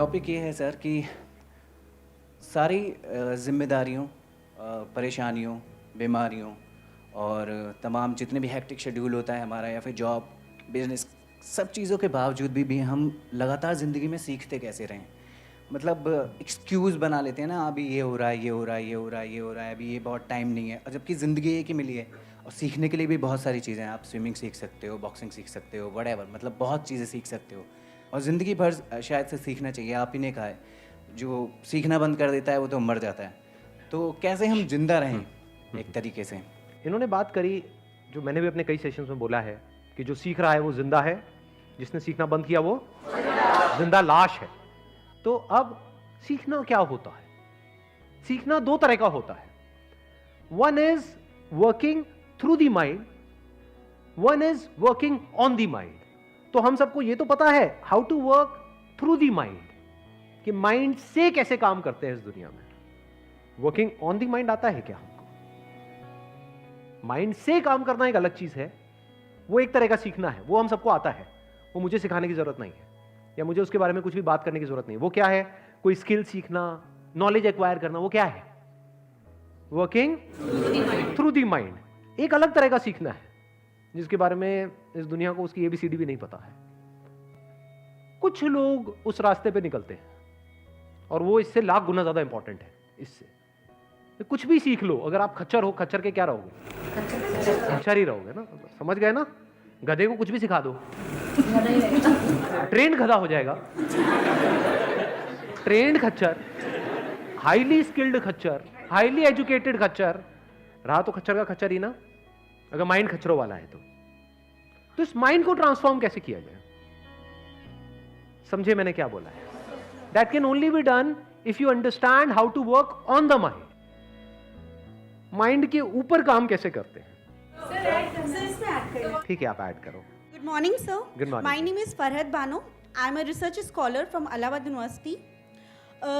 Topic ये है sir कि सारी जिम्मेदारियों, परेशानियों, बीमारियों और तमाम जितने भी हेक्टिक शेड्यूल होता है हमारा या फिर जॉब, बिजनेस, सब चीज़ों के बावजूद भी हम लगातार ज़िंदगी में सीखते कैसे रहें। मतलब एक्सक्यूज़ बना लेते हैं ना, अभी ये हो रहा है, ये हो रहा है, ये हो रहा है, ये हो रहा है, अभी ये बहुत टाइम नहीं है, और जबकि ज़िंदगी एक ही मिली है। और सीखने के लिए भी बहुत सारी चीज़ें हैं। आप स्विमिंग सीख सकते हो, बॉक्सिंग सीख सकते हो, व्हाटएवर, मतलब बहुत चीज़ें सीख सकते हो और ज़िंदगी भर शायद से सीखना चाहिए। आप ही ने कहा है, जो सीखना बंद कर देता है वो तो मर जाता है। तो कैसे हम जिंदा रहें एक तरीके से? इन्होंने बात करी, जो मैंने भी अपने कई सेशंस में बोला है, कि जो सीख रहा है वो जिंदा है, जिसने सीखना बंद किया वो जिंदा लाश है। तो अब सीखना क्या होता है? सीखना दो तरह का होता है। One is working through the mind, one is working on the mind. तो हम सबको ये तो पता है how to work through the mind, कि माइंड से कैसे काम करते हैं इस दुनिया में। वर्किंग ऑन द माइंड आता है क्या हमको? माइंड से काम करना एक अलग चीज है, वो एक तरह का सीखना है, वो हम सबको आता है, वो मुझे सिखाने की जरूरत नहीं है या मुझे उसके बारे में कुछ भी बात करने की जरूरत नहीं है। वो क्या है? कोई स्किल सीखना, नॉलेज एक्वायर करना, वो क्या है? Working through the mind. एक अलग तरह का सीखना है जिसके बारे में इस दुनिया को उसकी एबीसीडी भी नहीं पता है। कुछ लोग उस रास्ते पे निकलते हैं और वो इससे लाख गुना ज्यादा इंपॉर्टेंट है। इससे कुछ भी सीख लो, अगर आप खच्चर हो, खच्चर के क्या रहोगे? खच्चर ही रहोगे ना, समझ गए ना? गधे को कुछ भी सिखा दो, ट्रेंड गधा हो जाएगा। ट्रेंड खच्चर, हाईली स्किल्ड खच्चर, हाईली एजुकेटेड खच्चर रहा तो खच्चर का खच्चर ही ना, अगर माइंड खच्चरों वाला है तो इस माइंड को ट्रांसफॉर्म कैसे किया जाए? समझे मैंने क्या बोला है? That can only be done if you understand how to work on the mind. Mind के ऊपर काम कैसे करते हैं? ठीक है, आप ऐड करो। Good morning, sir. Good morning. My name is Farhad Bano. I'm a research scholar from Allahabad University.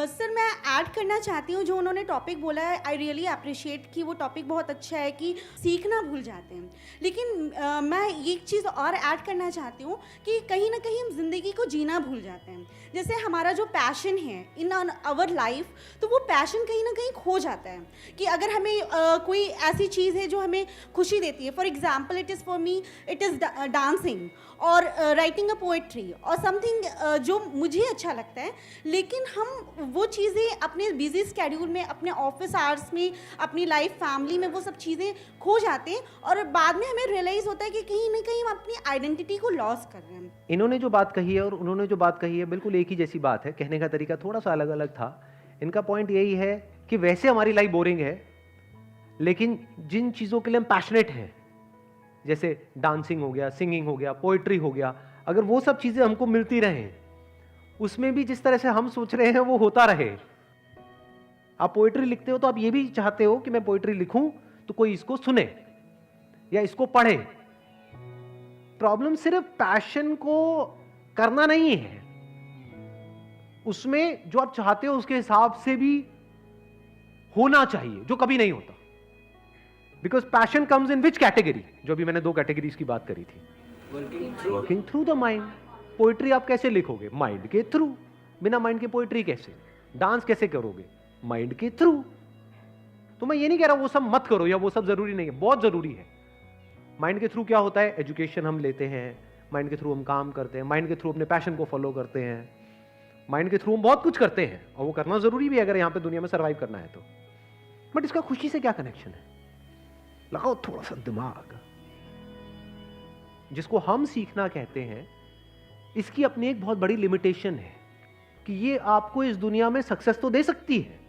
Sir मैं ऐड करना चाहती हूँ जो उन्होंने टॉपिक बोला है। आई रियली अप्रिशिएट कि वो टॉपिक बहुत अच्छा है कि सीखना भूल जाते हैं, लेकिन मैं एक चीज़ और ऐड करना चाहती हूँ कि कहीं ना कहीं हम ज़िंदगी को जीना भूल जाते हैं। जैसे हमारा जो पैशन है इन आवर लाइफ, तो वो पैशन कहीं ना कहीं खो जाता है कि अगर हमें कोई ऐसी चीज़ है जो हमें खुशी देती है। For example, it is for me, it is dancing और राइटिंग अ पोएट्री और समथिंग जो मुझे अच्छा लगता है, लेकिन हम वो चीज़ें अपने बिजी स्केड्यूल में, अपने ऑफिस आवर्स में, अपनी लाइफ फैमिली में वो सब चीज़ें खो जाते हैं और बाद में हमें रियलाइज़ होता है कि कहीं ना कहीं हम अपनी आइडेंटिटी को लॉस कर रहे हैं। इन्होंने जो बात कही है और उन्होंने जो बात कही है बिल्कुल एक ही जैसी बात है, कहने का तरीका थोड़ा सा अलग अलग था। इनका पॉइंट यही है कि वैसे हमारी लाइफ बोरिंग है, लेकिन जिन चीज़ों के लिए हम पैशनेट हैं, जैसे डांसिंग हो गया, सिंगिंग हो गया, पोइट्री हो गया, अगर वो सब चीज़ें हमको मिलती रहें, उसमें भी जिस तरह से हम सोच रहे हैं वो होता रहे। आप पोइट्री लिखते हो तो आप ये भी चाहते हो कि मैं पोइट्री लिखूं तो कोई इसको सुने या इसको पढ़े। प्रॉब्लम सिर्फ पैशन को करना नहीं है, उसमें जो आप चाहते हो उसके हिसाब से भी होना चाहिए, जो कभी नहीं होता। Because passion comes in which category? जो भी मैंने दो कैटेगरीज की बात करी थी। Working through the mind. Poetry आप कैसे लिखोगे? माइंड के थ्रू। बिना माइंड के पोइट्री कैसे? डांस कैसे करोगे? माइंड के थ्रू। तो मैं ये नहीं कह रहा वो सब मत करो या वो सब जरूरी नहीं है, बहुत जरूरी है। माइंड के थ्रू क्या होता है? एजुकेशन हम लेते हैं, माइंड के थ्रू हम काम करते हैं, माइंड के थ्रू अपने पैशन को फॉलो करते हैं, माइंड के थ्रू हम बहुत कुछ करते हैं और वो करना जरूरी भी है अगर यहां पे दुनिया में सर्वाइव करना है तो। बट इसका खुशी से क्या कनेक्शन है? लगाओ थोड़ा सा दिमाग। जिसको हम सीखना कहते हैं, इसकी अपनी एक बहुत बड़ी लिमिटेशन है कि ये आपको इस दुनिया में सक्सेस तो दे सकती है।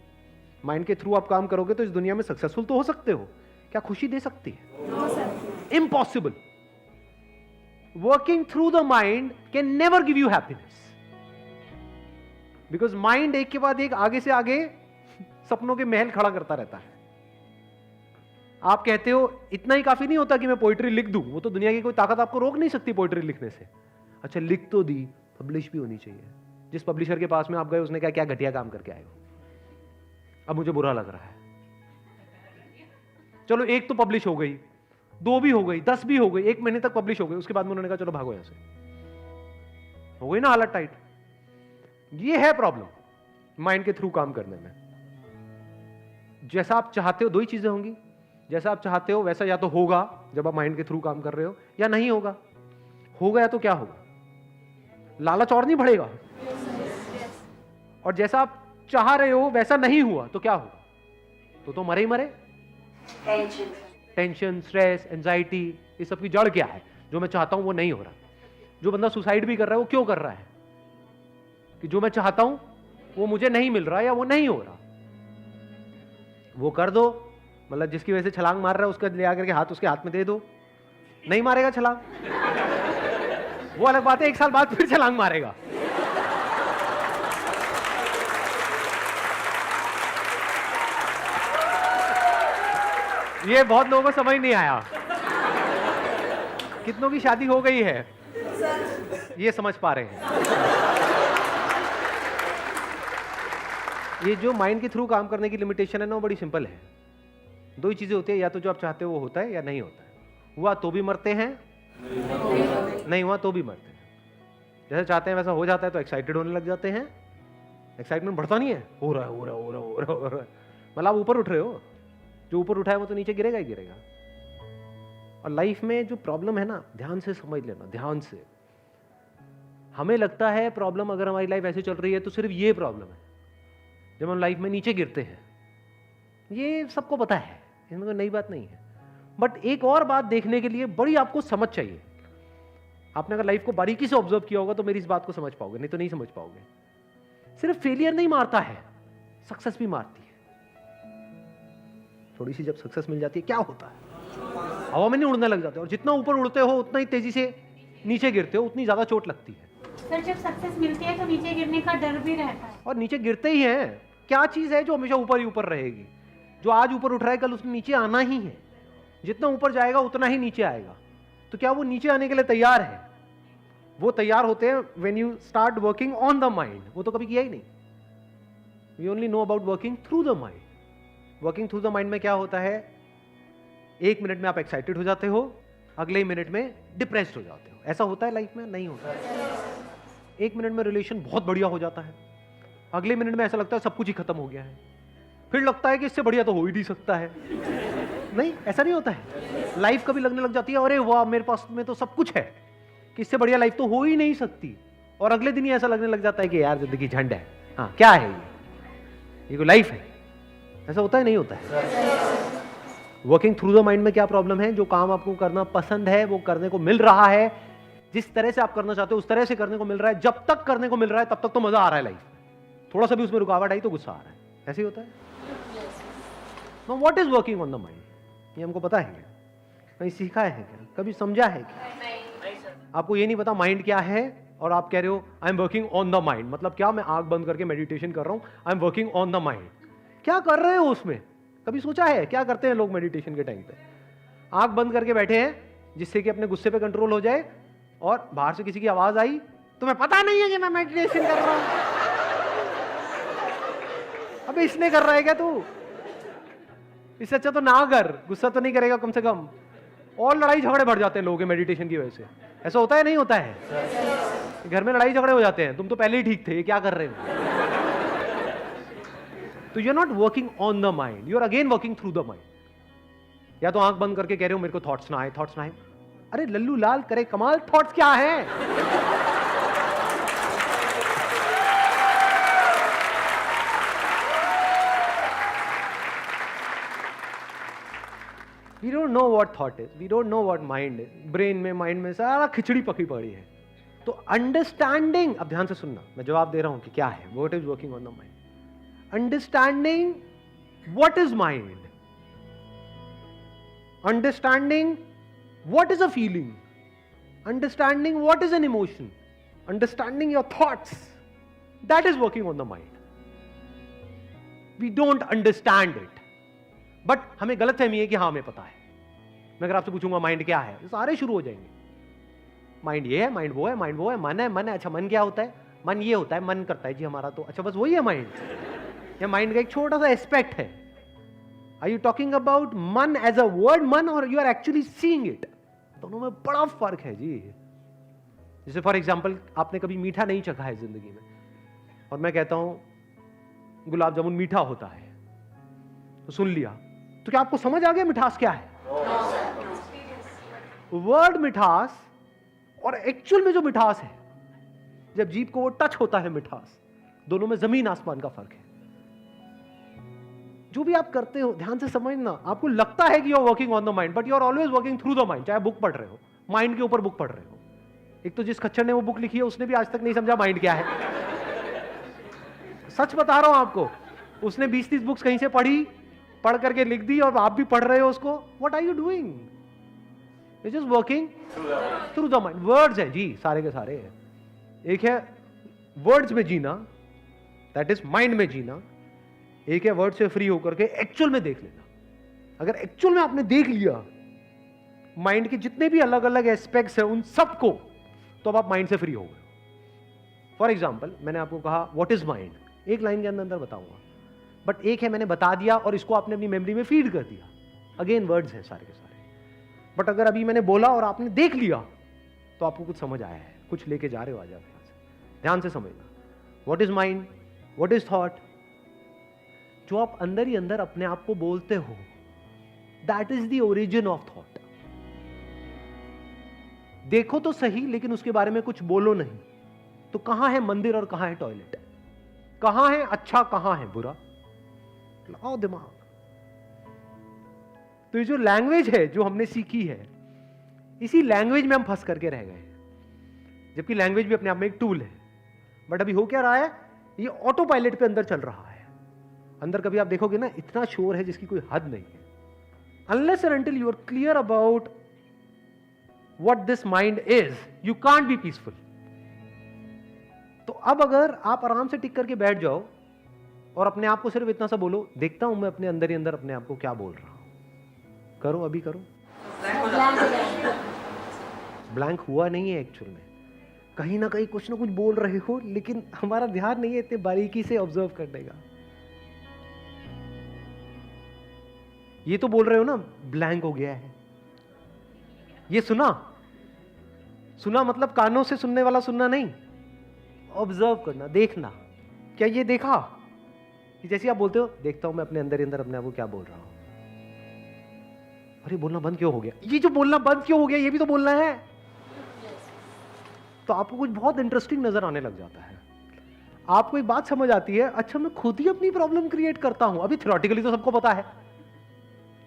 माइंड के थ्रू आप काम करोगे तो इस दुनिया में सक्सेसफुल तो हो सकते हो, क्या खुशी दे सकती है? Impossible. Working through the mind can never give you happiness, because mind एक के बाद एक, आगे से आगे सपनों के महल खड़ा करता रहता है। आप कहते हो इतना ही काफी नहीं होता कि मैं पोइट्री लिख दूं, वो तो दुनिया की कोई ताकत आपको रोक नहीं सकती पोइट्री लिखने से। अच्छा, लिख तो दी, पब्लिश भी होनी चाहिए। जिस पब्लिशर के पास में आप गए उसने क्या क्या घटिया काम करके आए हो, अब मुझे बुरा लग रहा है। चलो एक तो पब्लिश हो गई, दो भी हो गई, 10 भी हो गई, 1 महीने तक पब्लिश हो गई, उसके बाद में उन्होंने कहा चलो भागो यहां से। हो गई ना हालत टाइट। ये है प्रॉब्लम माइंड के थ्रू काम करने में। जैसा आप चाहते हो, दो ही चीजें होंगी, जैसा आप चाहते हो वैसा या तो होगा जब आप माइंड के थ्रू काम कर रहे हो, या नहीं होगा। होगा या तो क्या होगा, लालच और नहीं बढ़ेगा। और जैसा आप चाह रहे हो वैसा नहीं हुआ तो क्या होगा, तो मरे ही मरे। टेंशन, स्ट्रेस, एंजाइटी, ये सब की जड़ क्या है? जो मैं चाहता हूं वो नहीं हो रहा। जो बंदा सुसाइड भी कर रहा है वो क्यों कर रहा है? कि जो मैं चाहता हूं वो मुझे नहीं मिल रहा या वो नहीं हो रहा। वो कर दो, मतलब जिसकी वजह से छलांग मार रहा है उसका ले आकर के हाथ उसके हाथ में दे दो, नहीं मारेगा छलांग, वो अलग बात है, 1 साल बाद फिर छलांग मारेगा। ये बहुत लोगों को समझ नहीं आया। कितनों की शादी हो गई है ये समझ पा रहे हैं। ये जो माइंड के थ्रू काम करने की लिमिटेशन है ना, वो बड़ी सिंपल है। दो ही चीजें होती है, या तो जो आप चाहते हो वो होता है या नहीं होता है। हुआ तो भी मरते हैं, नहीं हुआ तो भी मरते हैं। जैसे चाहते हैं वैसा हो जाता है तो एक्साइटेड होने लग जाते हैं। एक्साइटमेंट बढ़ता नहीं है, हो रहा है हो रहा है हो रहा है हो रहा है हो रहा है, मतलब आप ऊपर उठ रहे हो। जो ऊपर उठा है वो तो नीचे गिरेगा ही गिरेगा। और लाइफ में जो प्रॉब्लम है ना, ध्यान से समझ लेना, ध्यान से। हमें लगता है प्रॉब्लम, अगर हमारी लाइफ ऐसे चल रही है तो सिर्फ ये प्रॉब्लम है। जब हम लाइफ में नीचे गिरते हैं, ये सबको पता है, इसमें कोई नई बात नहीं है। बट एक और बात देखने के लिए बड़ी आपको समझ चाहिए। आपने अगर लाइफ को बारीकी से ऑब्जर्व किया होगा तो मेरी इस बात को समझ पाओगे, नहीं तो नहीं समझ पाओगे। सिर्फ फेलियर नहीं मारता है, सक्सेस भी मारती है। थोड़ी सी जब सक्सेस मिल जाती है क्या होता है, हवा में नहीं उड़ने लग जाते, और जितना ऊपर उड़ते हो उतना ही तेजी से नीचे गिरते हो, उतनी ज्यादा चोट लगती है। सर जब सक्सेस मिलती है तो नीचे गिरने का डर भी रहता है। और नीचे गिरते ही हैं। क्या चीज है जो हमेशा ऊपर ही ऊपर रहेगी? जो आज ऊपर उठ रहा है कल उसने नीचे आना ही है। जितना ऊपर जाएगा उतना ही नीचे आएगा। तो क्या वो नीचे आने के लिए तैयार है? वो तैयार होते हैं when you start working on the mind. वो तो कभी किया ही नहीं। We only know about working through the mind. Working through the mind में क्या होता है, 1 मिनट में आप एक्साइटेड हो जाते हो, अगले ही मिनट में डिप्रेस्ड हो जाते हो। ऐसा होता है लाइफ में? नहीं होता। 1 मिनट में रिलेशन बहुत बढ़िया हो जाता है, अगले मिनट में ऐसा लगता है सब कुछ ही खत्म हो गया है, फिर लगता है कि इससे बढ़िया तो हो ही नहीं सकता है। नहीं, ऐसा नहीं होता है। लाइफ कभी लगने लग जाती है अरे वाह मेरे पास में तो सब कुछ है, कि इससे बढ़िया लाइफ तो हो ही नहीं सकती, और अगले दिन ही ऐसा लगने लग जाता है कि यार जिंदगी झंड है। हाँ, क्या है ये कोई लाइफ है? ऐसा होता है? नहीं होता है। वर्किंग थ्रू द माइंड में क्या प्रॉब्लम है? जो काम आपको करना पसंद है वो करने को मिल रहा है, जिस तरह से आप करना चाहते हो उस तरह से करने को मिल रहा है, जब तक करने को मिल रहा है तब तक तो मजा आ रहा है लाइफ में। थोड़ा सा भी उसमें रुकावट आई तो गुस्सा आ रहा है। ऐसे ही होता है। Now what is working on the mind? ये हमको पता है क्या? कहीं सीखा है क्या? कभी समझा है क्या? आपको ये नहीं पता माइंड क्या है, और आप कह रहे हो I am working on the mind. मतलब क्या? मैं आंख बंद करके मेडिटेशन कर रहा हूं, I am working on the mind. क्या कर रहे हो उसमें? कभी सोचा है क्या करते हैं लोग मेडिटेशन के टाइम पे? आंख बंद करके बैठे हैं जिससे कि अपने गुस्से पे कंट्रोल हो जाए, और बाहर से किसी की आवाज आई, तुम्हें पता नहीं है कि मैं मेडिटेशन कर रहा हूं? अबे इसने कर रहा है क्या तू? इससे अच्छा तो ना कर, गुस्सा तो नहीं करेगा कम से कम। और लड़ाई झगड़े बढ़ जाते हैं लोगों के मेडिटेशन की वजह से। ऐसा होता है? नहीं होता है? घर में लड़ाई झगड़े हो जाते हैं, तुम तो पहले ही ठीक थे, ये क्या कर रहे हो? तो you are not working on the mind, you are again working through the mind. या तो आंख बंद करके कह रहे हो मेरे को थॉट्स ना आए, थॉट्स ना आए। अरे लल्लू लाल करे कमाल, थॉट्स क्या है? We don't know what thought is, we don't know what mind is. Brain में, माइंड में सारा खिचड़ी पकी पड़ी है। तो अंडरस्टैंडिंग, अब ध्यान से सुनना, मैं जवाब दे रहा हूं कि क्या है what is working on the mind. Understanding what is mind, understanding what is a feeling, understanding what is an emotion, understanding your thoughts, that is working on the mind. We don't understand it, but हमें गलतफहमी है कि हाँ हमें पता है। मैं अगर आपसे पूछूंगा माइंड क्या है, तो सारे शुरू हो जाएंगे। माइंड ये है, माइंड वो है, माइंड वो है, मन है, मन है। अच्छा मन क्या होता है? मन ये होता है, मन करता है जी हमारा, तो अच्छा बस वही है माइंड? या माइंड का एक छोटा सा एस्पेक्ट है? आर यू टॉकिंग अबाउट मन एज अ वर्ड मन, और you are actually seeing it? दोनों में बड़ा फर्क है जी। जैसे फॉर एग्जाम्पल आपने कभी मीठा नहीं चखा है जिंदगी में, और मैं कहता हूं गुलाब जामुन मीठा होता है, तो सुन लिया, तो क्या आपको समझ आ गया मिठास क्या है? वर्ड मिठास और एक्चुअल में जो मिठास है, जब जीभ को वो टच होता है मिठास, दोनों में जमीन आसमान का फर्क है। जो भी आप करते हो ध्यान से समझना, आपको लगता है कि you are working on the mind, but you are always working through the mind. चाहे बुक पढ़ रहे हो, माइंड के ऊपर बुक पढ़ रहे हो। एक तो जिस खच्चर ने वो बुक लिखी है उसने भी आज तक नहीं समझा माइंड क्या है। सच बता रहा हूं आपको, उसने 20-30 बुक्स कहीं से पढ़ करके लिख दी और आप भी पढ़ रहे हो उसको। What are you doing? You just working through the mind. Words है जी सारे के सारे। एक है वर्ड्स में जीना, दैट इज माइंड में जीना। एक है वर्ड से फ्री होकर के एक्चुअल में देख लेना। अगर एक्चुअल में आपने देख लिया माइंड के जितने भी अलग अलग एस्पेक्ट्स हैं उन सबको, तो अब आप माइंड से फ्री हो गए। फॉर एग्जाम्पल, मैंने आपको कहा व्हाट इज माइंड, एक लाइन के अंदर बताऊंगा, बट एक है मैंने बता दिया और इसको आपने अपनी मेमोरी में फीड कर दिया। अगेन वर्ड्स हैं सारे के सारे। बट अगर अभी मैंने बोला और आपने देख लिया तो आपको कुछ समझ आया है, कुछ लेके जा रहे हो। आज आप यहां से ध्यान से समझना, what is mind, what is thought. जो आप अंदर ही अंदर अपने आप को बोलते हो, that is the origin of thought. देखो तो सही, लेकिन उसके बारे में कुछ बोलो नहीं। तो कहां है मंदिर और कहां है टॉयलेट, कहां है अच्छा कहां है बुरा, लगाओ दिमाग। तो ये जो लैंग्वेज है जो हमने सीखी है, इसी लैंग्वेज में हम फंस करके रह गए, जबकि लैंग्वेज भी अपने आप में एक टूल है। बट अभी हो क्या रहा है, ये ऑटो पायलट पे अंदर चल रहा है। अंदर कभी आप देखोगे ना, इतना शोर है जिसकी कोई हद नहीं है। Unless and until you are clear about what this mind is, you can't be peaceful. तो अब अगर आप आराम से टिक करके बैठ जाओ और अपने आप को सिर्फ इतना सा बोलो, देखता हूं मैं अपने अंदर ही अंदर अपने आप को क्या बोल रहा हूं। करो, अभी करो। ब्लैंक हुआ नहीं है एक्चुअल में, कहीं ना कहीं कुछ ना कुछ बोल रहे हो, लेकिन हमारा ध्यान नहीं है इतने बारीकी से ऑब्जर्व करने का। ये तो बोल रहे हो ना ब्लैंक हो गया है। ये सुना मतलब कानों से सुनने वाला सुनना नहीं, ऑब्जर्व करना, देखना। क्या ये देखा कि जैसे आप बोलते हो, देखता हूं मैं अपने अंदर ही अंदर अपने आप को क्या बोल रहा हूं। अरे बोलना बंद क्यों हो गया? ये जो बोलना बंद क्यों हो गया, ये भी तो बोलना है। तो आपको कुछ बहुत इंटरेस्टिंग नजर आने लग जाता है। आपको एक बात समझ आती है, अच्छा मैं खुद ही अपनी प्रॉब्लम क्रिएट करता हूं। अभी थ्योरेटिकली तो सबको पता है,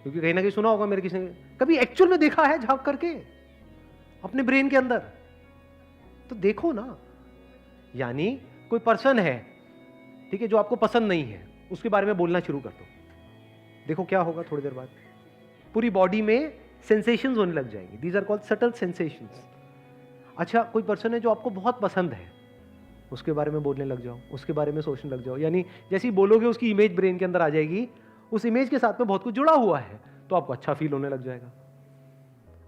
क्योंकि कहीं ना कहीं सुना होगा मेरे किसी ने, कभी एक्चुअल में देखा है झांक करके अपने ब्रेन के अंदर? तो देखो ना। यानी कोई पर्सन है, ठीक है, जो आपको पसंद नहीं है, उसके बारे में बोलना शुरू कर दो। देखो क्या होगा थोड़ी देर बाद, पूरी बॉडी में सेंसेशंस होने लग जाएंगी। These are called subtle sensations. अच्छा, कोई पर्सन है जो आपको बहुत पसंद है, उसके बारे में बोलने लग जाओ, उसके बारे में सोचने लग जाओ। यानी जैसे ही बोलोगे उसकी इमेज ब्रेन के अंदर आ जाएगी, उस इमेज के साथ में बहुत कुछ जुड़ा हुआ है, तो आपको अच्छा फील होने लग जाएगा।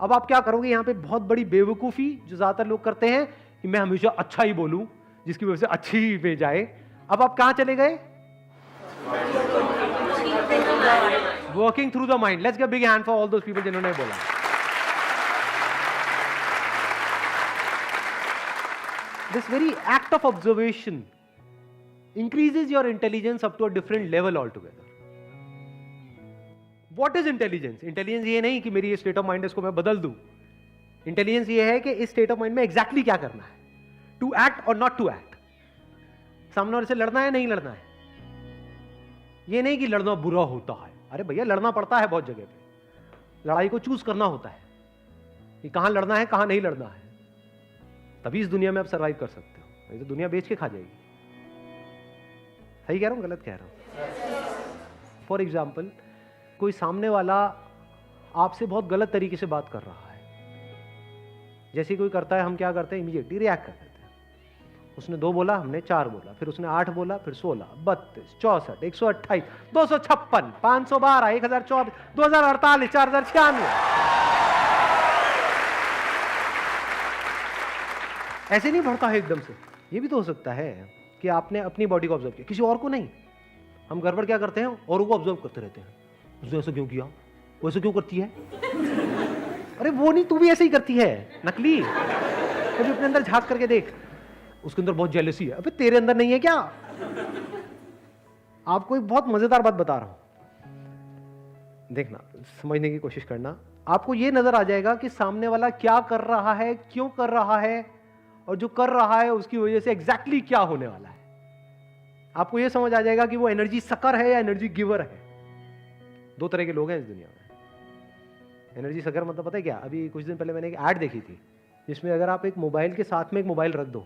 अब आप क्या करोगे, यहां पे बहुत बड़ी बेवकूफी जो ज्यादातर लोग करते हैं कि मैं हमेशा अच्छा ही बोलूं जिसकी वजह से अच्छी इमेज आए। अब आप कहां चले गए? Working through the mind. Let's give a big hand for all those people जिन्होंने बोला। This very act of observation increases your intelligence up to a different level altogether. What is intelligence? Intelligence ये नहीं कि मेरी ये state of mind है इसको मैं बदल दूं। Intelligence ये है कि इस state of mind में exactly क्या करना है, to act or not to act. सामने वाले से लड़ना है नहीं लड़ना है। ये नहीं कि लड़ना बुरा होता है, अरे भैया लड़ना पड़ता है बहुत जगह पे। लड़ाई को चूज करना होता है कि कहां लड़ना है कहां नहीं लड़ना है, तभी इस दुनिया में आप सर्वाइव कर सकते हो। नहीं तो दुनिया बेच के खा जाएगी। सही कह रहा हूं गलत कह रहा हूं? फॉर एग्जाम्पल, कोई सामने वाला आपसे बहुत गलत तरीके से बात कर रहा है, जैसे कोई करता है हम क्या करते हैं, इमीडिएटली रिएक्ट कर देते हैं। उसने 2 बोला, हमने 4 बोला, फिर उसने 8 बोला, फिर 16, 32, 64, 128, 256, 512, 1024, 2048, 4096। ऐसे नहीं बढ़ता है एकदम से। ये भी तो हो सकता है कि आपने अपनी बॉडी को ऑब्जर्व किया, किसी और को नहीं। हम गड़बड़ क्या करते हैं, औरों को ऑब्जर्व करते रहते हैं। उसने ऐसा क्यों किया, वो ऐसा क्यों करती है, अरे वो नहीं तू भी ऐसे ही करती है, नकली। कभी अपने अंदर झांक करके देख। उसके अंदर बहुत जेलसी है। अबे तेरे अंदर नहीं है क्या? आपको एक बहुत मजेदार बात बता रहा हूं, देखना, समझने की कोशिश करना। आपको यह नजर आ जाएगा कि सामने वाला क्या कर रहा है, क्यों कर रहा है, और जो कर रहा है उसकी वजह से एग्जैक्टली क्या होने वाला है। आपको यह समझ आ जाएगा कि वो एनर्जी सकर है या एनर्जी गिवर है। दो तरह के लोग हैं इस दुनिया में। एनर्जी सकर मतलब पता है क्या? अभी कुछ दिन पहले मैंने एक ऐड देखी थी जिसमें अगर आप एक मोबाइल के साथ में एक मोबाइल रख दो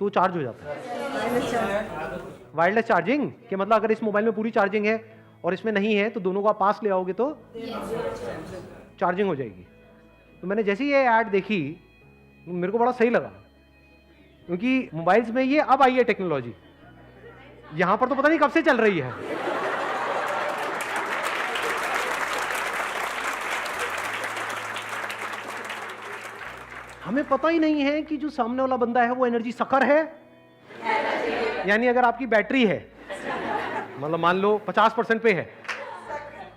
तो चार्ज हो जाता है। वायरलेस चार्जिंग के मतलब अगर इस मोबाइल में पूरी चार्जिंग है और इसमें नहीं है तो दोनों को आप पास ले आओगे तो चार्जिंग हो जाएगी। तो मैंने जैसे ही ये ऐड देखी मेरे को बड़ा सही लगा, क्योंकि मोबाइल्स में ये अब आई है टेक्नोलॉजी, यहां पर तो पता नहीं कब से चल रही है। हमें पता ही नहीं है कि जो सामने वाला बंदा है वो एनर्जी सकर है, यानी अगर आपकी बैटरी है मतलब मान लो 50% पे है,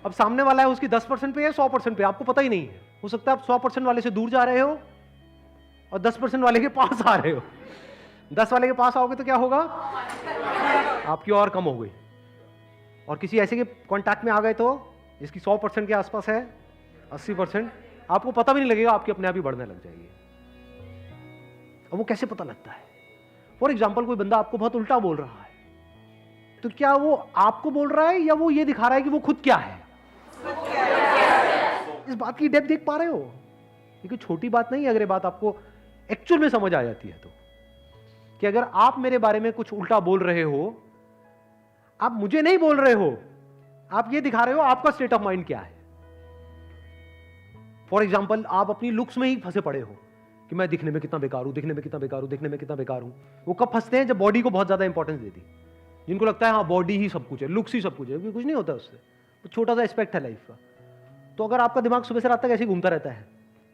अब सामने वाला है उसकी 10% पे है, 100% पे, आपको पता ही नहीं है। हो सकता है आप 100% वाले से दूर जा रहे हो और 10% वाले के पास आ रहे हो। 10 वाले के पास आओगे तो क्या होगा? आपकी और कम हो गई। और किसी ऐसे के कांटेक्ट में आ गए तो जिसकी 100% के आसपास है, 80%, आपको पता भी नहीं लगेगा, आपकी अपने आप ही बढ़ने लग जाएगी। अब वो कैसे पता लगता है? फॉर एग्जाम्पल कोई बंदा आपको बहुत उल्टा बोल रहा है, तो क्या वो आपको बोल रहा है या वो ये दिखा रहा है कि वो खुद क्या है? इस बात की डेप्थ देख पा रहे हो? ये कोई छोटी बात नहीं है अगर ये बात आपको एक्चुअल में समझ आ जाती है तो, कि अगर आप मेरे बारे में कुछ उल्टा बोल रहे हो, आप मुझे नहीं बोल रहे हो, आप ये दिखा रहे हो आपका स्टेट ऑफ माइंड क्या है। फॉर एग्जाम्पल आप अपनी लुक्स में ही फंसे पड़े हो कि मैं दिखने में कितना बेकार हूं, दिखने में कितना बेकार हूं, दिखने में कितना बेकार हूं। वो कब फंसते हैं? जब बॉडी को बहुत ज्यादा इंपॉर्टेंस देती, जिनको लगता है हाँ बॉडी ही सब कुछ है, लुक्स ही सब कुछ है, क्योंकि कुछ नहीं होता उससे, वो छोटा सा एस्पेक्ट है लाइफ का। तो अगर आपका दिमाग सुबह से रात तक ऐसे ही घूमता रहता है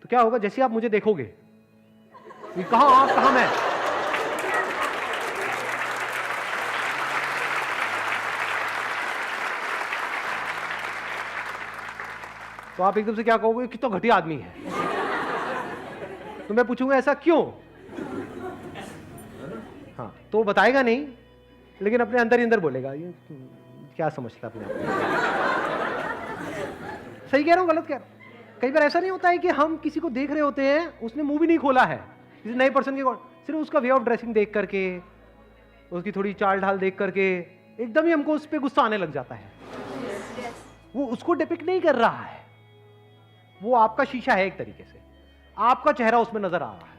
तो क्या होगा? जैसे आप मुझे देखोगे, कहां आप, कहां मैं, तो आप एकदम से क्या कहोगे? कितना घटिया आदमी है। तो मैं पूछूंगा ऐसा क्यों? हाँ, तो बताएगा नहीं, लेकिन अपने अंदर ही अंदर बोलेगा ये क्या समझता अपने आप को। सही कह रहा हूं, गलत कह रहा हूं? कई बार ऐसा नहीं होता है कि हम किसी को देख रहे होते हैं, उसने मुंह भी नहीं खोला है, किसी नए पर्सन के, सिर्फ उसका वे ऑफ ड्रेसिंग देख करके, उसकी थोड़ी चाल ढाल देख करके एकदम ही हमको उस पर गुस्सा आने लग जाता है। वो उसको डिपिक्ट नहीं कर रहा है, वो आपका शीशा है एक तरीके से, आपका चेहरा उसमें नजर आ रहा है।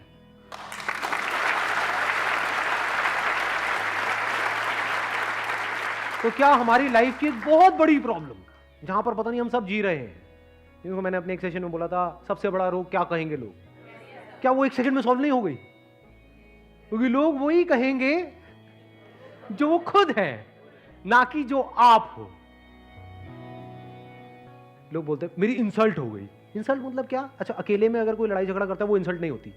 तो क्या हमारी लाइफ की एक बहुत बड़ी प्रॉब्लम जहां पर पता नहीं हम सब जी रहे हैं, जिनको मैंने अपने एक सेशन में बोला था सबसे बड़ा रोग क्या कहेंगे लोग, क्या वो एक सेकंड में सॉल्व नहीं हो गई? क्योंकि लोग वही कहेंगे जो वो खुद है, ना कि जो आप हो। लोग बोलते हैं मेरी इंसल्ट हो गई। इंसल्ट मतलब क्या? अच्छा, अकेले में अगर कोई लड़ाई झगड़ा करता है वो इंसल्ट नहीं होती,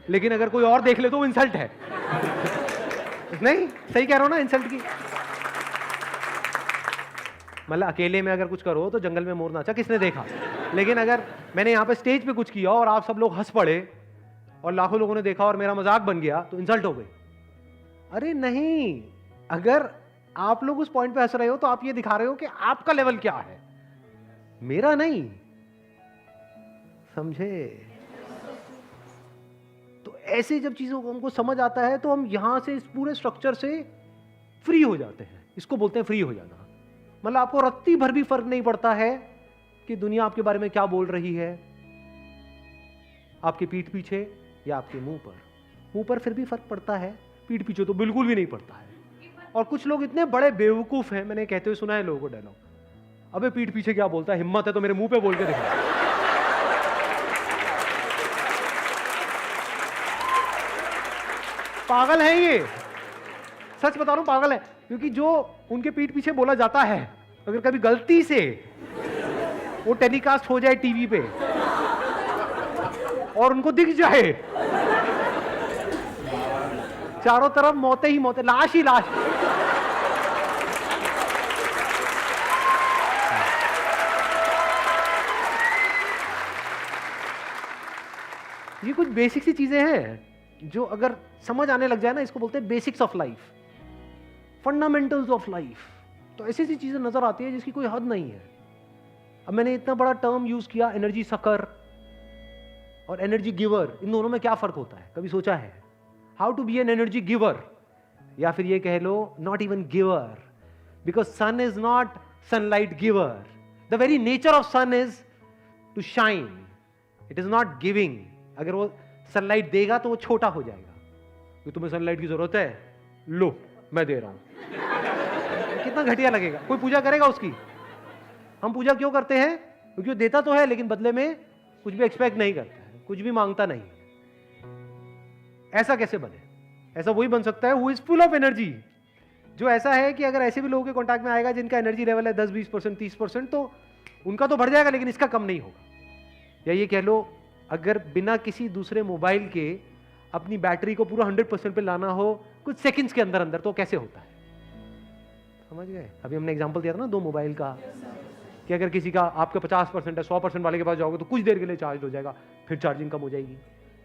लेकिन अगर कोई और देख ले तो वो इंसल्ट है। नहीं, सही कह रहा हूं ना? इंसल्ट की मतलब अकेले में अगर कुछ करो तो जंगल में मोर नाचा किसने देखा, लेकिन अगर मैंने यहां पे स्टेज पे कुछ किया और आप सब लोग हंस पड़े और लाखों लोगों ने देखा और मेरा मजाक बन गया तो इंसल्ट हो गई। अरे नहीं, अगर आप लोग उस पॉइंट पे हंस रहे हो तो आप ये दिखा रहे हो कि आपका लेवल क्या है, मेरा नहीं। समझे? तो ऐसे जब चीजों को हमको समझ आता है तो हम यहां से इस पूरे स्ट्रक्चर से फ्री हो जाते हैं। इसको बोलते हैं फ्री हो जाना। मतलब आपको रत्ती भर भी फर्क नहीं पड़ता है कि दुनिया आपके बारे में क्या बोल रही है, आपके पीठ पीछे या आपके मुंह पर। मुंह पर फिर भी फर्क पड़ता है, पीठ पीछे तो बिल्कुल भी नहीं पड़ता है। और कुछ लोग इतने बड़े बेवकूफ हैं, मैंने कहते हुए सुना है लोगों को डायलॉग, अबे पीठ पीछे क्या बोलता है, हिम्मत है तो मेरे मुंह पे बोल के दिखा। पागल है ये, सच बता रहा हूं, पागल है। क्योंकि जो उनके पीठ पीछे बोला जाता है, अगर कभी गलती से वो टेलीकास्ट हो जाए टीवी पे और उनको दिख जाए, चारों तरफ मौतें ही मौतें, लाश ही लाश। ये कुछ बेसिक सी चीजें हैं जो अगर समझ आने लग जाए ना, इसको बोलते हैं basics of life, fundamentals of life. तो ऐसी ऐसी चीजें नजर आती है जिसकी कोई हद नहीं है। अब मैंने इतना बड़ा टर्म यूज किया, एनर्जी सकर और एनर्जी गिवर, इन दोनों में क्या फर्क होता है, कभी सोचा है? How to be an energy giver, या फिर ये कह लो not even giver, because sun is not sunlight giver. The very nature of sun is to shine, it is not giving. अगर वो सनलाइट देगा तो वो छोटा हो जाएगा, कि तुम्हें सनलाइट की जरूरत है, लो मैं दे रहा हूं। कितना घटिया लगेगा, कोई पूजा करेगा उसकी? हम पूजा क्यों करते हैं? क्योंकि वो देता तो है लेकिन बदले में कुछ भी एक्सपेक्ट नहीं करता है, कुछ भी मांगता नहीं। ऐसा कैसे बने? ऐसा वही बन सकता है who is full of energy, जो ऐसा है कि अगर ऐसे भी लोगों के कांटेक्ट में आएगा जिनका एनर्जी लेवल है 10-20%, 30%, तो उनका तो बढ़ जाएगा लेकिन इसका कम नहीं होगा। या ये कह लो, अगर बिना किसी दूसरे मोबाइल के अपनी बैटरी को पूरा 100% पे लाना हो कुछ सेकंड्स के अंदर अंदर, तो कैसे होता है? समझ गए? अभी हमने एग्जांपल दिया था ना 2 मोबाइल का, कि अगर किसी का आपका 50% है, 100% वाले के पास जाओगे तो कुछ देर के लिए चार्ज हो जाएगा, फिर चार्जिंग कम हो जाएगी,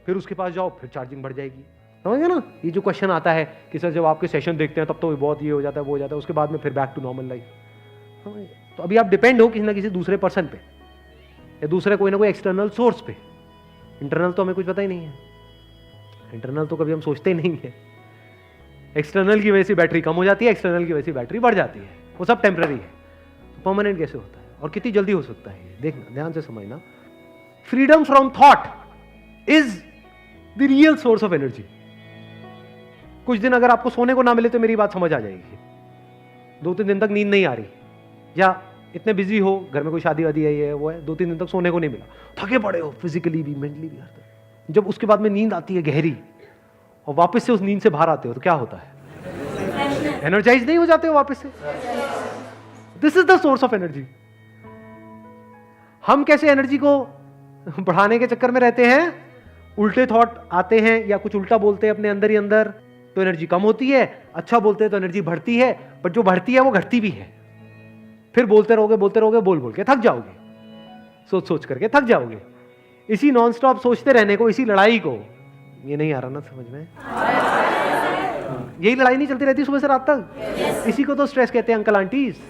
फिर उसके पास जाओ फिर चार्जिंग बढ़ जाएगी। समझ गए ना? ये जो क्वेश्चन आता है कि सर जब आपके सेशन देखते हैं तब तो बहुत ये हो जाता है, वो हो जाता है, उसके बाद में फिर बैक टू नॉर्मल लाइफ। तो अभी आप डिपेंड हो किसी ना किसी दूसरे पर्सन पे, या दूसरे कोई ना कोई एक्सटर्नल सोर्स पे। इंटरनल तो हमें कुछ पता ही नहीं है, इंटरनल तो कभी हम सोचते ही नहीं है। एक्सटर्नल की वजह से बैटरी कम हो जाती है, एक्सटर्नल की वजह से बैटरी बढ़ जाती है, वो सब टेम्पररी है। तो परमानेंट कैसे होता है और कितनी जल्दी हो सकता है? देखना, ध्यान से समझना। Freedom from thought is the real source of energy. कुछ दिन अगर आपको सोने को ना मिले तो मेरी बात समझ आ जाएगी। 2-3 दिन तक नींद नहीं आ रही, या इतने बिजी हो, घर में कोई शादी वादी है, वो है, 2-3 दिन तक सोने को नहीं मिला, थके पड़े हो फिजिकली भी, मेंटली भी, हर तरह। जब उसके बाद में नींद आती है गहरी और वापस से उस नींद से बाहर आते हो तो क्या होता है? एनर्जाइज नहीं हो जाते हो वापस से। This is the source of energy. हम कैसे एनर्जी को बढ़ाने के चक्कर में रहते हैं? उल्टे थॉट आते हैं या कुछ उल्टा बोलते हैं अपने अंदर ही अंदर, तो एनर्जी कम होती है। अच्छा बोलते हैं तो एनर्जी बढ़ती है, बट जो बढ़ती है वो घटती भी है। फिर बोलते रहोगे बोल बोल के थक जाओगे, सोच सोच करके थक जाओगे। इसी नॉन स्टॉप सोचते रहने को, इसी लड़ाई को, ये नहीं आ रहा ना समझ में? यही लड़ाई नहीं चलती रहती सुबह से रात तक? इसी को तो स्ट्रेस कहते हैं अंकल आंटीज।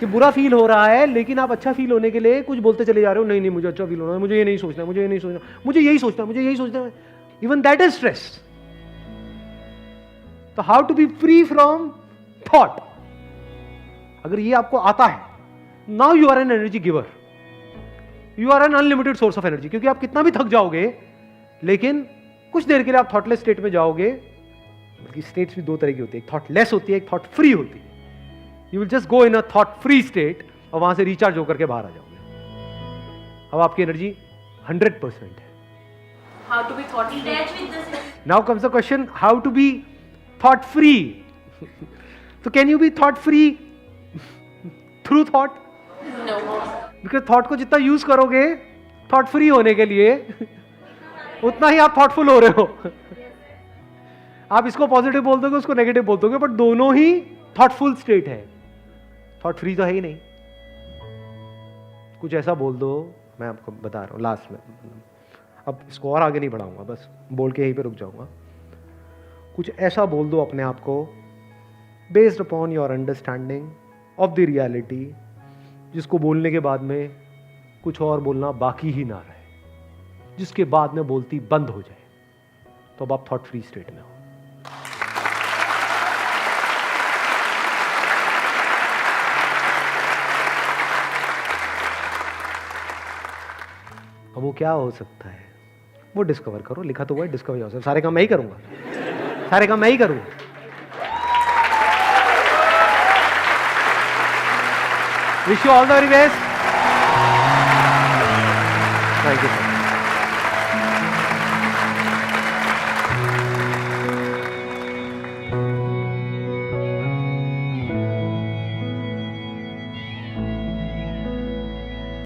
कि बुरा फील हो रहा है लेकिन आप अच्छा फील होने के लिए कुछ बोलते चले जा रहे हो, नहीं नहीं मुझे अच्छा फील होना है, मुझे ये नहीं सोचना, मुझे ये नहीं सोचना, मुझे यही सोचना, मुझे यही सोचना। Even that is stress. तो how to be free from thought, अगर ये आपको आता है, now you are an energy giver, you are an unlimited source of energy. क्योंकि आप कितना भी थक जाओगे लेकिन कुछ देर के लिए आप थॉटलेस स्टेट में जाओगे। बल्कि स्टेट्स भी 2 तरह की होती है, एक थॉट लेस होती है, एक थॉट फ्री होती है। You will just go in a thought free state और वहां से रिचार्ज होकर के बाहर आ जाओगे। अब आपकी एनर्जी 100% है। How to be thought free? Now comes the question, how to be thought free. तो can you be thought free through thought? No. Because thought को जितना यूज करोगे थॉट फ्री होने के लिए, उतना ही आप थॉटफुल हो रहे हो। आप इसको पॉजिटिव बोल दोगे, उसको नेगेटिव बोल दोगे, बट दोनों ही थॉटफुल स्टेट है। थॉट फ्री तो है ही नहीं। कुछ ऐसा बोल दो, मैं आपको बता रहा हूं लास्ट में, अब इसको और आगे नहीं बढ़ाऊंगा, बस बोल के यहीं पे रुक जाऊंगा। कुछ ऐसा बोल दो अपने आप को based upon your understanding of the reality, जिसको बोलने के बाद में कुछ और बोलना बाकी ही ना रहे, जिसके बाद में बोलती बंद हो जाए, तो अब आप थॉट फ्री स्टेट में हो। अब वो क्या हो सकता है वो डिस्कवर करो। लिखा तो हुआ है डिस्कवर योरसेल्फ। सारे काम मैं ही करूंगा, सारे काम मैं ही करूंगा। Wish you all the very best. Thank you.